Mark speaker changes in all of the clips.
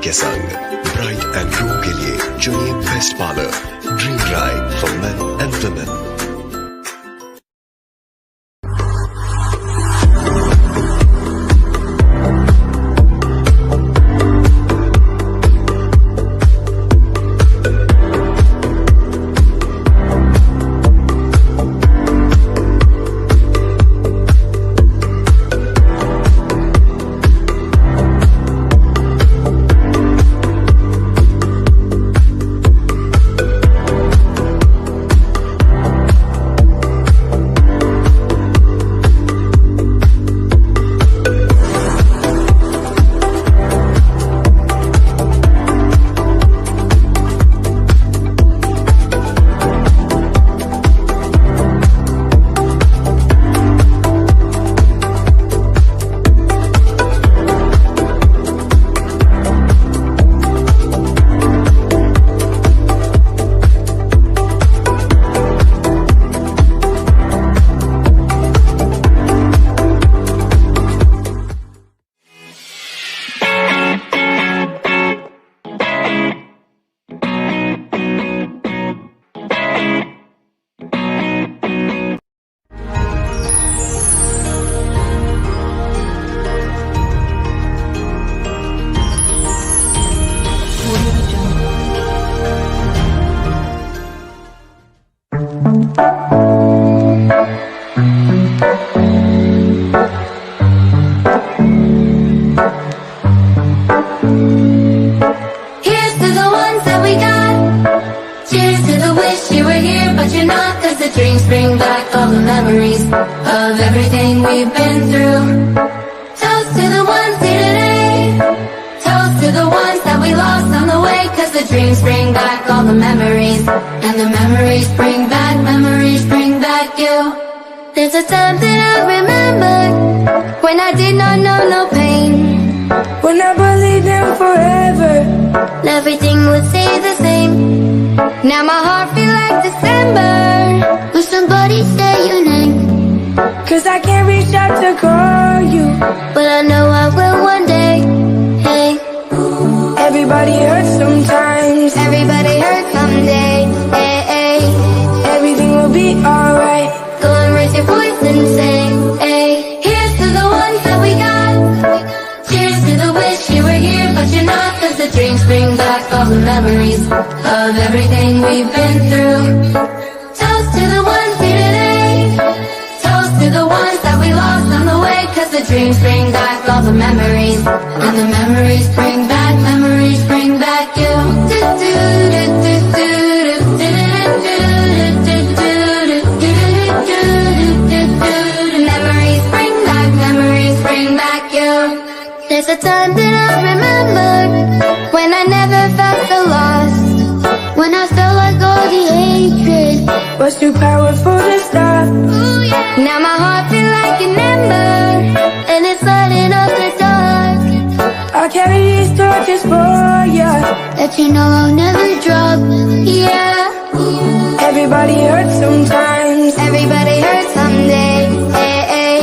Speaker 1: के संग bride and groom के लिए चुनिए best parlour, dream dry for main and women.
Speaker 2: Dreams bring back all the memories of everything we've been through. Toast to the ones here today. Toast to the ones that we lost on the way. Cause the dreams bring back all the memories. And the memories bring back you. There's a time that I remember when I did not know no pain.
Speaker 3: When I believed in forever,
Speaker 2: everything would stay the same. Now my heart feels like December. Will somebody say your name?
Speaker 3: Cause I can't reach out to call you,
Speaker 2: but I know I will one day. Hey,
Speaker 3: everybody hurts sometimes,
Speaker 2: everybody hurts someday. Hey, hey,
Speaker 3: everything will be alright.
Speaker 2: Go and raise your voice and say, hey, here's to the ones that we got. Cheers to the wish you were here, but you're not. Cause the dreams bring back all the memories of everything we've been through. Toast to the ones here today. Toast to the ones that we lost on the way. Cause the dreams bring back all the memories. And the memories bring back you. Memories bring back you. There's a time that I remembered when I never felt so lost. When I felt like all the hatred
Speaker 3: was too powerful to stop.
Speaker 2: Ooh, yeah. Now my heart feels like an ember, and it's lighting up the dark.
Speaker 3: I'll carry these torches for ya,
Speaker 2: that you know I'll never drop. Yeah.
Speaker 3: Everybody hurts sometimes,
Speaker 2: everybody hurts someday. Hey, hey,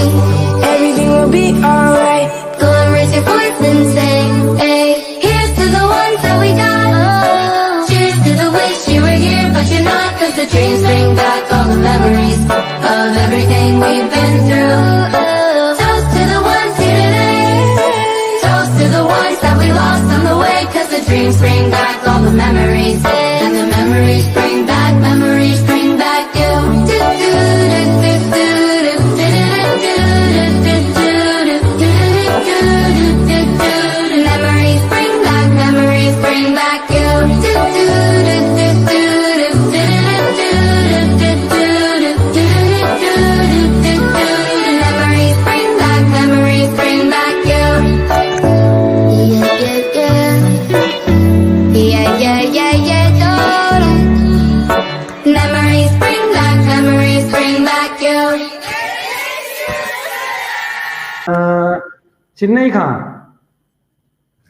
Speaker 3: everything will be alright.
Speaker 2: Go and raise your voice and say, hey, here's to the ones that we got. Oh. Cheers to the wish you were here, but you're not. Cause the dreams bring back all the memories of everything we've been through. Toast to the ones here today. Toast to the ones that we lost on the way. Cause the dreams bring back all the memories. And the memories bring back you. Memories bring back you. Memories bring back you. Yeah, yeah, yeah. Yeah, yeah, yeah, yeah, Memories bring back you.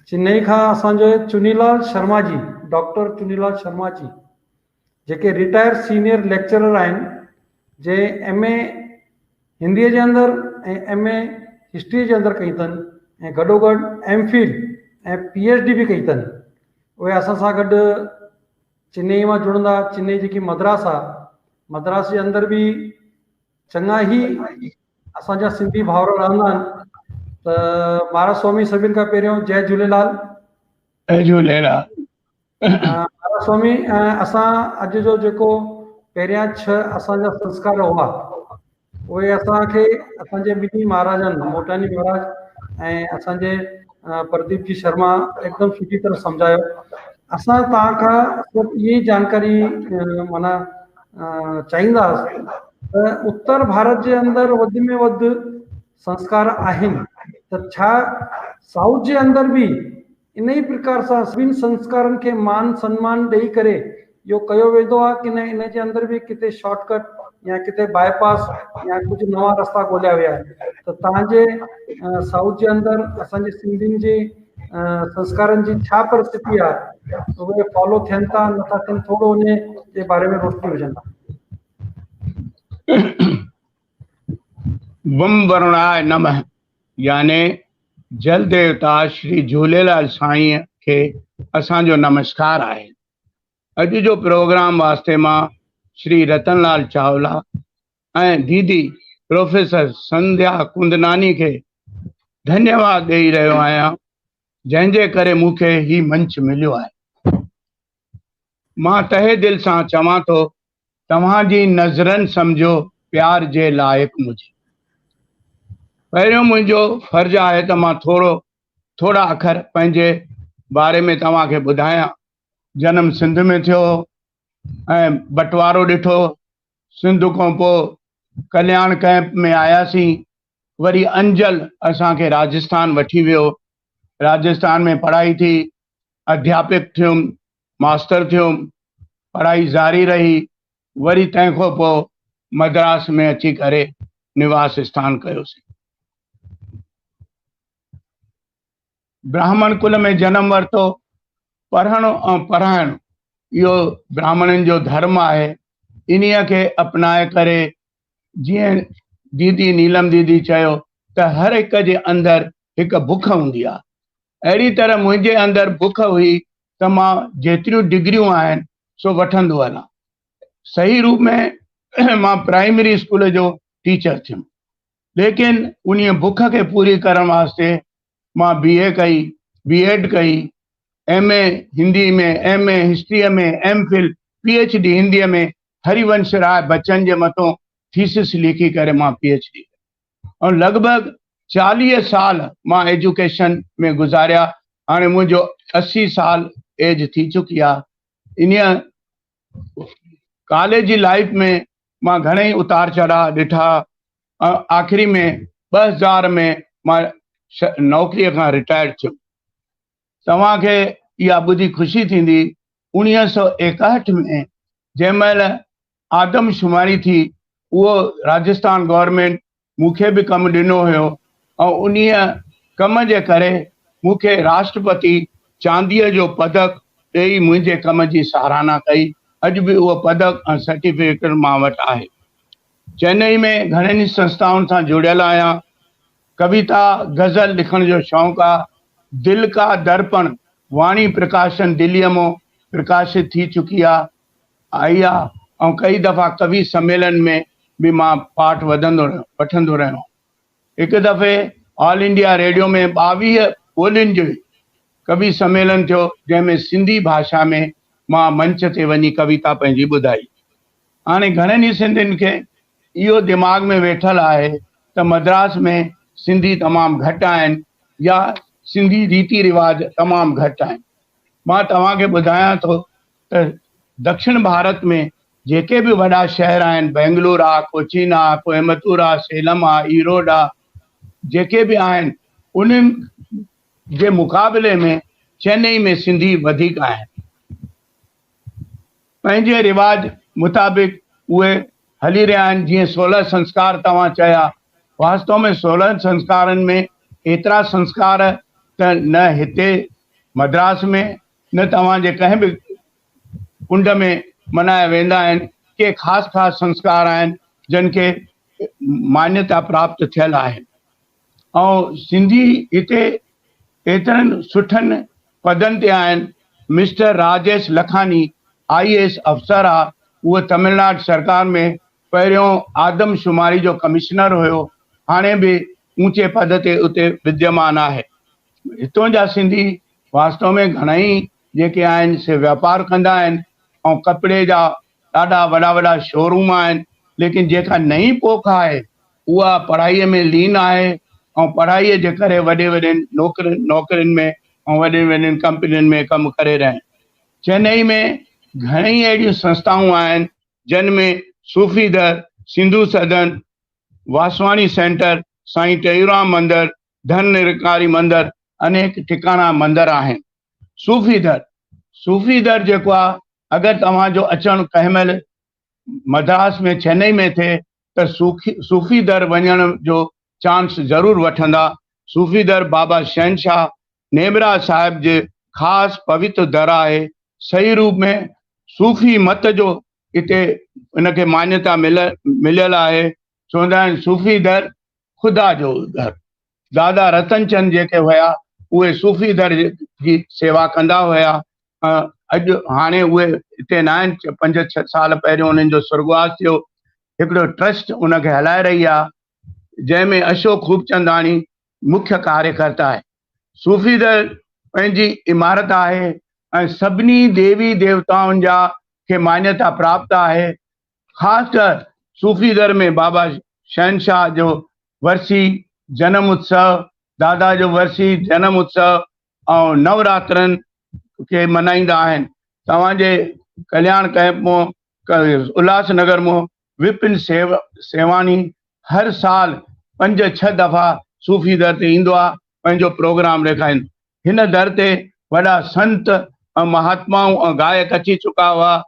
Speaker 4: Chennai खां असांजो Chunilal Sharma ji, doctor Chunilal Sharma ji, जेके retire senior lecturer आहिनि, जे MA हिंदीअ जे अंदरि ऐं MA हिस्ट्रीअ जे अंदरि कई अथनि, ऐं गॾोगॾु MPhil ऐं PhD बि कई अथनि। उहे असां सां गॾु चेन्नई मां जुड़ंदा। चेन्नई जेकी मद्रास आहे, मद्रास जे अंदरि बि चङा ई असांजा सिंधी भाउर रहंदा आहिनि। त महाराज स्वामी सभिनि खां पहिरियों जय झूलेलाल।
Speaker 5: जय झूलेलाल।
Speaker 4: महाराज स्वामी, असां अॼु जो जेको पहिरियां 6 असांजा संस्कार हुआ, उहे असांखे असांजे ॿिन्ही महाराजनि मोटानी महाराज ऐं असांजे प्रदीप जी शर्मा एकदमि सुठी तरह सम्झायो। असां तव्हां खां सिर्फ़ु इहा ई जानकारी माना चाहींदासीं त उत्तर भारत जे अंदरि वधि में वधि संस्कार आहिनि, त छा साउथ जे अंदरि बि इन ई प्रकार सां सभिनी संस्कारनि खे मान सम्मान ॾेई करे इहो कयो वेंदो आहे कि न इन जे अंदरि बि किथे शॉर्टकट या किथे बाईपास या कुझु नवां रस्ता ॻोल्हिया विया आहिनि? त तव्हांजे साउथ जे अंदरि असांजे सिंधियुनि जे संस्कारनि जी छा परिस्थिति आहे, उहे फॉलो थियनि था नथा थियनि, थोरो उन जे बारे में रोशनी विझंदा।
Speaker 5: वम वरुणाय नमः, याने जल देवता श्री झूलेलाल साईं खे असांजो नमस्कार आहे। अॼु जो प्रोग्राम वास्ते मां श्री रतनलाल चावला ऐं दीदी प्रोफेसर संध्या कुंदनानी खे धन्यवाद ॾेई रहियो आहियां, जंहिंजे करे मूंखे ही मंच मिलियो आहे। मां तहे दिल सां चवां थो, तव्हांजी नज़रनि सम्झो प्यार जे लाइक़ु मुझे। पहिरियों मुंहिंजो फर्ज़ु आहे त मां थोरा अखर पंहिंजे बारे में तव्हांखे ॿुधायां। जनम सिंध में थियो ऐं बंटवारो ॾिठो, सिंध खां पोइ कल्याण कैंप में आयासीं, वरी अंजल असांखे राजस्थान वठी वियो, राजस्थान में पढ़ाई थी, अध्यापक थियुमि, मास्टर थियुमि, पढ़ाई जारी रही, वरी तंहिंखां पोइ मद्रास में अची करे निवास स्थान कयोसीं। ब्राह्मण कुल में जनम वरितो, पढ़णु ऐं पढ़ाइणु इहो ब्राह्मणनि जो धर्म आहे। इन्हीअ खे अपनाए करे जीअं दीदी नीलम दीदी चयो त हर हिक जे अंदरि हिकु बुख हूंदी आहे, अहिड़ी तरह मुंहिंजे अंदरि बुख हुई त मां जेतिरियूं डिग्रियूं आहिनि सो वठंदो हलां। सही रूप में मां प्राइमरी स्कूल जो टीचर थियुमि, लेकिन उन बुख खे पूरी करण वास्ते मां BA कई, B.Ed कई, MA हिंदी में, MA हिस्ट्रीअ में, MPhil, PhD हिंदीअ में, हरिवंश राय बच्चन जे मथां थीसिस लिखी करे मां PhD ऐं लॻभॻि 40 साल मां एजुकेशन में गुज़ारिया। हाणे मुंहिंजो 80 साल एज थी चुकी आहे। इन कॉलेज जी लाइफ में मां घणेई उतार चढ़ाव ॾिठा। आख़िरी में 2000 में मां नौकरीअ खां रिटायर्ड थियुमि। तव्हांखे इहा ॿुधी ख़ुशी थींदी, 1961 में जंहिं महिल आदमशुमारी थी, उहो राजस्थान गवर्नमेंट मूंखे बि कमु ॾिनो हुयो ऐं उन कम जे करे मूंखे राष्ट्रपति चांदीअ जो पदक ॾेई मुंहिंजे कम जी सराहना कई। अॼु बि उहो पदक ऐं सर्टिफिकेट मां वटि आहे। चेन्नई में घणनि संस्थाउनि सां जुड़ियल आहियां। कविता गज़ल लिखण जो शौक़ु आहे। दिल का दर्पण वाणी प्रकाशन दिल्लीअ मां प्रकाशित थी चुकी आई आहे ऐं कई दफ़ा कवि सम्मेलन में बि मां पार्ट वठंदो रहियो। हिकु दफ़े ऑल इंडिया रेडियो में 22 ॿोलियुनि जो कवि सम्मेलन थियो, जंहिंमें सिंधी भाषा में मां मंच ते वञी कविता पंहिंजी ॿुधाई। हाणे घणनि ई सिंधियुनि खे इहो दिमाग़ में वेठल आहे त मद्रास में सिंधी तमामु घटि आहिनि या सिंधी रीति रिवाज तमामु घटि आहिनि। मां तव्हांखे ॿुधायां थो त दक्षिण भारत में जेके बि वॾा शहर आहिनि, बेंगलुरु आहे, कोचीन आहे, कोयम्बतूर आहे, सेलम आहे, ईरोड आहे, जेके बि आहिनि उन्हनि जे मुक़ाबले में चेन्नई में सिंधी वधीक आहिनि। पंहिंजे रिवाज मुताबिक़ उहे हली रहिया आहिनि। जीअं 16 संस्कार तव्हां चया, वास्तव में 16 संस्कारनि में एतिरा संस्कार त न हिते मद्रास में न तव्हांजे कंहिं बि कुंड में मल्हाया वेंदा आहिनि। के ख़ासि ख़ासि संस्कार आहिनि जिन खे मान्यता प्राप्त थियल आहे। ऐं सिंधी हिते एतिरनि सुठनि पदनि ते आहिनि। मिस्टर राजेश लखानी IAS अफ़सर आहे, उहो तमिलनाडु सरकार में पहिरियों आदमशुमारी जो कमिश्नर हुयो, हाणे बि ऊचे पद ते उते विद्यमान आहे। हितों जा सिंधी वास्तव में घणेई जेके आहिनि से वापारु कंदा आहिनि ऐं कपिड़े जा ॾाढा वॾा वॾा शोरूम आहिनि, लेकिन जेका नई पोख आहे उहा पढ़ाईअ में लीन आहे ऐं पढ़ाईअ जे करे वॾे वॾे नौकरियुनि में ऐं वॾे वॾनि कंपनियुनि में कमु करे रहिया आहिनि। चेन्नई में घणेई अहिड़ियूं संस्थाऊं आहिनि जिन में सूफ़ी दर, सिंधु सदन, वासवाणी सेंटर, साईं टेऊंराम मंदिर, धन निरंकारी मंदिर, अनेक टिकाणा मंदिर आहिनि। सूफ़ी दर जेको आहे, अगरि तव्हांजो अचणु कंहिं महिल मद्रास में चेन्नई में थिए त सूफ़ी दर वञण जो चांस ज़रूरु वठंदा। सूफ़ी दर बाबा शहनशाह नेमरा साहिब जे ख़ासि पवित्र दर आहे। सही रूप में सूफ़ी मत जो हिते इनखे मान्यता मिलियल आहे। चवंदा आहिनि सूफ़ी दर ख़ुदा जो दर। दादा रतन चंद जेके हुया उहे सूफ़ी दर जी सेवा कंदा हुया। अॼु हाणे उहे हिते न आहिनि। 5-6 साल पहिरियों उन्हनि जो स्वर्गवास थियो। हिकिड़ो ट्रस्ट उनखे हलाए रही आहे जंहिंमें अशोक खूबचंदाणी मुख्य कार्यकर्ता आहे। सूफ़ी दर पंहिंजी इमारत आहे ऐं सभिनी देवी देवताउनि जा खे मान्यता प्राप्त आहे। ख़ासि कर सूफ़ी दर में बाबा शहनशाह जो वर्सी जनम उत्सव, दादा जो वर्सी जनम उत्सव ऐं नवरात्रनि खे मल्हाईंदा आहिनि। तव्हांजे कल्याण कैंप मां उल्हासनगर मां विपिन सेवानी हर साल 5-6 दफ़ा सूफ़ी दर ते ईंदो आहे, पंहिंजो प्रोग्राम ॾेखारींदो। हिन दर ते वॾा संत ऐं महात्माऊं ऐं गायक अची चुका हुआ।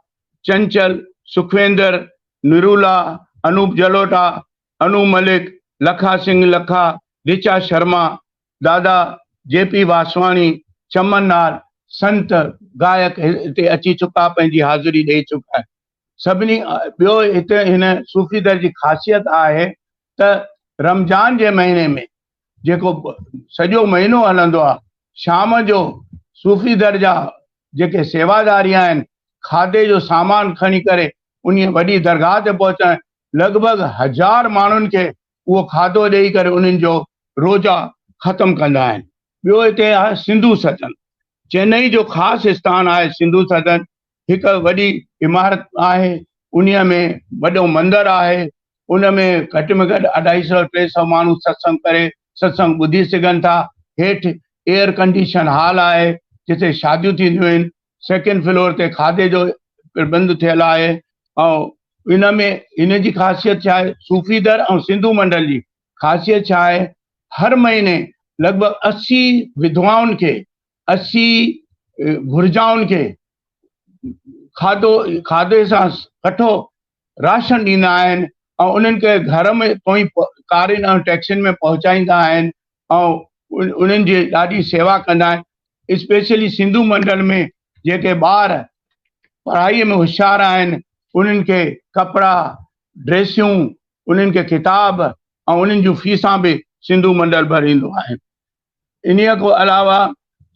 Speaker 5: चंचल, सुखवेंद्र, निरूला, अनूप जलोटा, अनु मलिक, लखा सिंह लखा, ऋचा शर्मा, दादा JP वासवाणी, चमन नार, संत गायक हिते अची चुका, पंहिंजी हाज़िरी ॾेई चुका आहिनि। सभिनी ॿियो हिते हिन सूफ़ी दर जी ख़ासियत आहे त रमज़ान जे महीने में जेको सॼो महीनो हलंदो आहे, शाम जो सूफ़ी दर जा जेके सेवादारी आहिनि खाधे जो सामान खणी करे उन वॾी दरगाह ते पहुचनि, लॻभॻि 1000 माण्हुनि खे उहो खाधो ॾेई करे उन्हनि जो रोज़ा ख़तमु कंदा आहिनि। ॿियो हिते आहे सिंधु सदन। चेन्नई जो ख़ासि स्थान आहे सिंधु सदन। हिकु वॾी इमारत आहे, उन्हीअ में वॾो मंदरु आहे। उन में घटि में घटि 250-300 माण्हू सत्संग ॿुधी सघनि था। हेठि एयर कंडीशन हॉल आहे जिते शादियूं थींदियूं आहिनि। 2nd फ्लोर ते खाधे जो प्रबंध थियल आहे। ऐं इन में इन जी ख़ासियत छा आहे, सूफ़ी दर ऐं सिंधु मंडल जी ख़ासियत छा आहे, हर महीने लॻभॻि 80 विधवाउनि खे, 80 घुर्जाउनि खे खाधे सां कठो राशन ॾींदा आहिनि ऐं उन्हनि खे घर में पोइ कारियुनि ऐं टैक्सियुनि में पहुचाईंदा आहिनि ऐं उन्हनि जी ॾाढी सेवा कंदा आहिनि। स्पेशली सिंधु मंडल में जेके ॿार पढ़ाईअ में होशियारु आहिनि उन्हनि खे कपिड़ा, ड्रेसियूं, उन्हनि खे किताब ऐं उन्हनि जूं फीसां बि सिंधु मंडल भरींदो आहे। इन्हीअ खां अलावा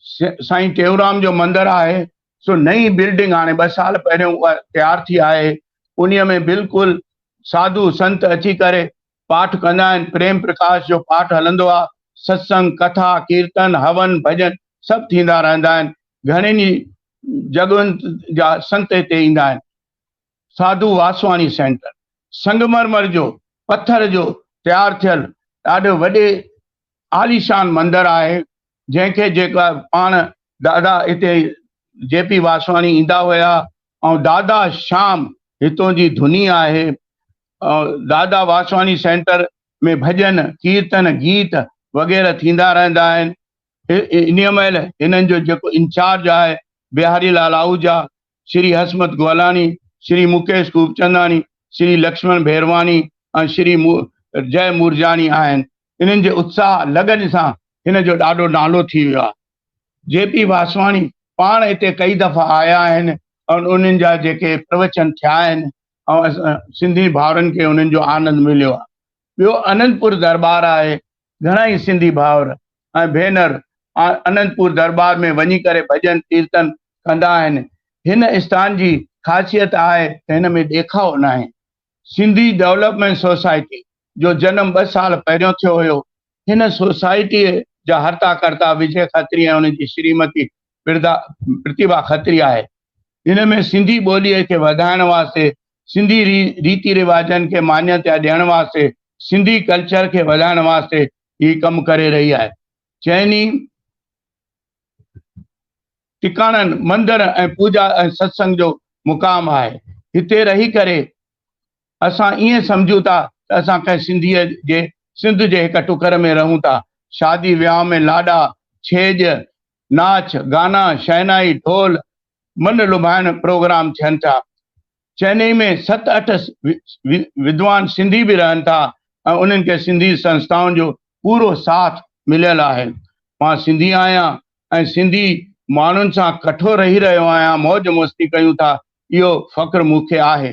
Speaker 5: साईं टेऊंराम जो मंदरु आहे, सो नई बिल्डिंग हाणे 2 साल पहिरियों उहा तयारु थी आहे। उन्हीअ में बिल्कुलु साधु संत अची करे पाठ कंदा आहिनि। प्रेम प्रकाश जो पाठ हलंदो आहे। सत्संग, कथा, कीर्तन, हवन, भॼन सभु थींदा रहंदा आहिनि। घणनि ई जॻहियुनि जा संत हिते ईंदा आहिनि। साधु वासवाणी सेंटर संगमरमर जो पत्थर जो तयारु थियल ॾाढो वॾे आलीशान मंदरु आहे, जंहिंखे जेका पाण दादा हिते JP वासवाणी ईंदा हुया ऐं दादा शाम हितों जी धुनी आहे। दादा वासवाणी सेंटर में भॼन, कीर्तन, गीत वग़ैरह थींदा रहंदा आहिनि। इन महिल हिननि जो जेको इंचार्ज आहे बिहारी लाल आहूजा, श्री हसमत गोलानी, श्री मुकेश खूबचंदानी, श्री लक्ष्मण भेरवानी ऐं श्री जय मूरजानी आहिनि। इन्हनि जे उत्साह लगन सां हिन जो ॾाढो नालो थी वियो आहे। JP वासवाणी पाण हिते कई दफ़ा आया आहिनि ऐं उन्हनि जा जेके प्रवचन थिया आहिनि ऐं सिंधी भाउरनि खे उन्हनि जो आनंद मिलियो आहे। ॿियो आनंदपुर दरबार आहे। घणा ई सिंधी भाउर ऐं भेनर अनंतपुर दरबार में वञी करे भॼन कीर्तन कंदा आहिनि। हिन स्थान जी ख़ासियत आहे त हिन में ॾेखाव न आहे। सिंधी डेवलपमेंट सोसाइटी जो जनम 2 साल पहिरियों थियो हुयो। हिन सोसाइटीअ जा हर्ता कर्ता विजय खत्री ऐं उनजी श्रीमती प्रतिभा खत्री आहे। हिन में सिंधी ॿोलीअ खे वधाइण वास्ते, सिंधी रीति रिवाजनि खे मान्यता ॾियण वास्ते, सिंधी कल्चर खे वधाइण वास्ते ही कमु करे रही आहे। चइनी टिकाणनि, मंदर ऐं पूजा ऐं सत्संग जो मुक़ाम आहे। हिते रही करे असां ईअं सम्झूं था त असां कंहिं सिंध जे हिक टुकर में रहूं था। शादी वियांह में लाॾा, छेॼ, नाच गाना, शहनाई, ढोल, मन लुभाइण प्रोग्राम थियनि था। चेन्नई में 7-8 विद्वान सिंधी बि रहनि था ऐं उन्हनि खे सिंधी संस्थाउनि जो पूरो साथ मिलियल आहे। मां सिंधी आहियां ऐं सिंधी माण्हुनि सां कठो रही रहियो आहियां, मौज मस्ती कयूं था, इहो फ़ख्रु मूंखे आहे।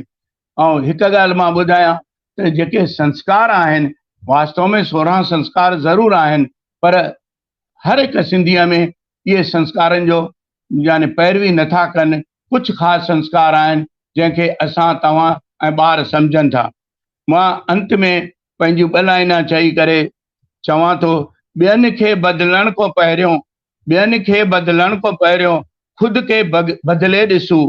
Speaker 5: ऐं हिकु ॻाल्हि मां ॿुधायां त जेके संस्कार आहिनि, वास्तव में 16 संस्कार ज़रूरु आहिनि, पर हर हिकु सिंधीअ में इहे संस्कारनि जो यानी पैरवी नथा कनि। कुझु ख़ासि संस्कार आहिनि जंहिंखे असां, तव्हां ऐं ॿार सम्झनि था। मां अंत में पंहिंजूं 2 लाइना चई करे चवां थो, ॿियनि खे बदिलण खां पहिरियों ख़ुदि खे बदिले ॾिसो।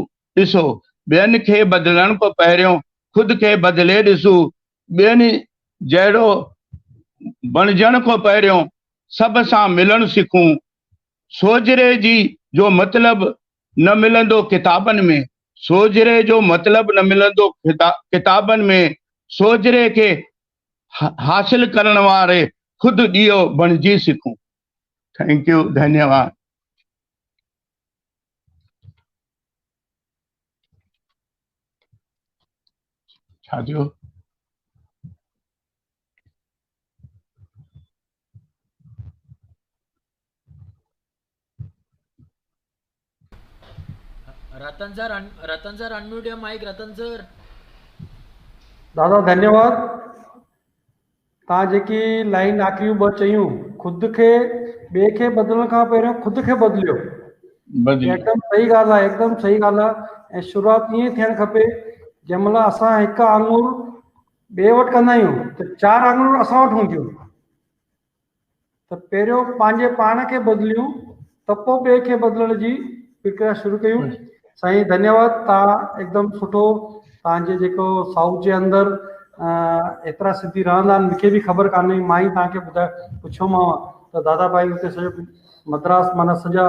Speaker 5: ॿियनि खे बदिलण खां पहिरियों ख़ुदि खे बदिले ॾिसो। ॿियनि जहिड़ो बणजण खां पहिरियों सभ सां मिलणु सिखूं। सोजरे जी जो मतिलबु न मिलंदो किताबनि में, सोजरे जो मतिलबु न मिलंदो किताबनि में। सोजरे खे हासिल करण वारे ख़ुदि ॾीओ बणिजी सिखूं। थैंक यू, धन्यवाद। छा थियो?
Speaker 6: Ratan sir unmute your mic. Ratan sir.
Speaker 4: दादा धन्यवाद। तव्हां जेकी लाइन आखिरियूं 2 चयूं, ख़ुदि खे ॿिए खे बदिलण खां पहिरियों ख़ुदि खे बदिलियो, एकदमि सही ॻाल्हि आहे, एकदमि सही ॻाल्हि आहे। ऐं शुरूआति ईअं थियणु खपे, जंहिं महिल असां हिकु आङुर ॿिए वटि कंदा आहियूं त 4 आङुरूं असां वटि हूंदियूं। त पहिरियों पंहिंजे पाण खे बदिलियूं त पोइ ॿिए खे बदिलण जी प्रक्रिया शुरू कयूं। साईं धन्यवाद। तव्हां एकदमि सुठो, तव्हांजे जेको साउथ जे अंदरि एतिरा सिंधी रहंदा आहिनि, मूंखे बि ख़बर कान्हे। मां ई तव्हांखे पुछियोमांव त दादा भाई हुते सॼो मद्रास, माना सॼा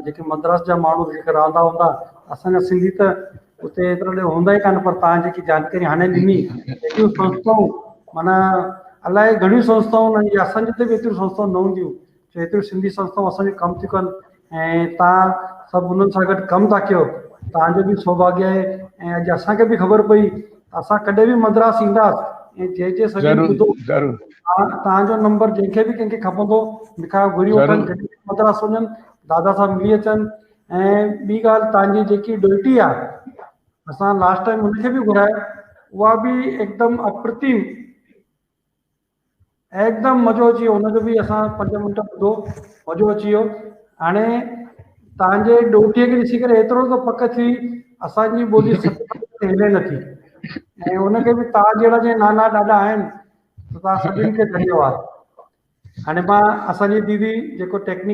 Speaker 4: जेके मद्रास जा माण्हू जेके रहंदा हूंदा, असांजा सिंधी त उते एतिरा हूंदा ई कान। पर तव्हां जेकी जानकारी हाणे ॾिनी, एतिरियूं संस्थाऊं, माना अलाए घणियूं संस्थाऊं आहिनि, असांजे हिते बि एतिरियूं संस्थाऊं न हूंदियूं, एतिरियूं सिंधी संस्थाऊं असांजे कमु थियूं कनि। ऐं तव्हां सभु उन्हनि सां गॾु कमु था कयो, तव्हांजो बि सौभाग्य आहे। ऐं अॼु असांखे बि ख़बर पई, असां कॾहिं बि मद्रास ईंदासीं ऐं जे सॼी ॿुधो, तव्हांजो नंबर जंहिंखे बि कंहिंखे खपंदो मूंखां घुरी वठनि, जॾहिं मद्रास वञनि दादा सां मिली अचनि। ऐं ॿी ॻाल्हि, तव्हांजी जेकी डोइटी आहे, असां लास्ट टाइम हुनखे बि घुराए, उहा बि एकदमि अप्रतिम, एकदमि मज़ो अची वियो। हुनजो बि असां 5 मिंट ॿुधो, मज़ो अची वियो। हाणे तव्हांजे डोटीअ खे ॾिसी करे एतिरो त पक थी, असांजी ॿोली हिले नथी। ऐं हुनखे बि तव्हां जहिड़ा जे नाना ॾाढा आहिनि, त तव्हां सभिनि खे धन्यवाद। हाणे मां असांजी दीदी जेको टेक्निकल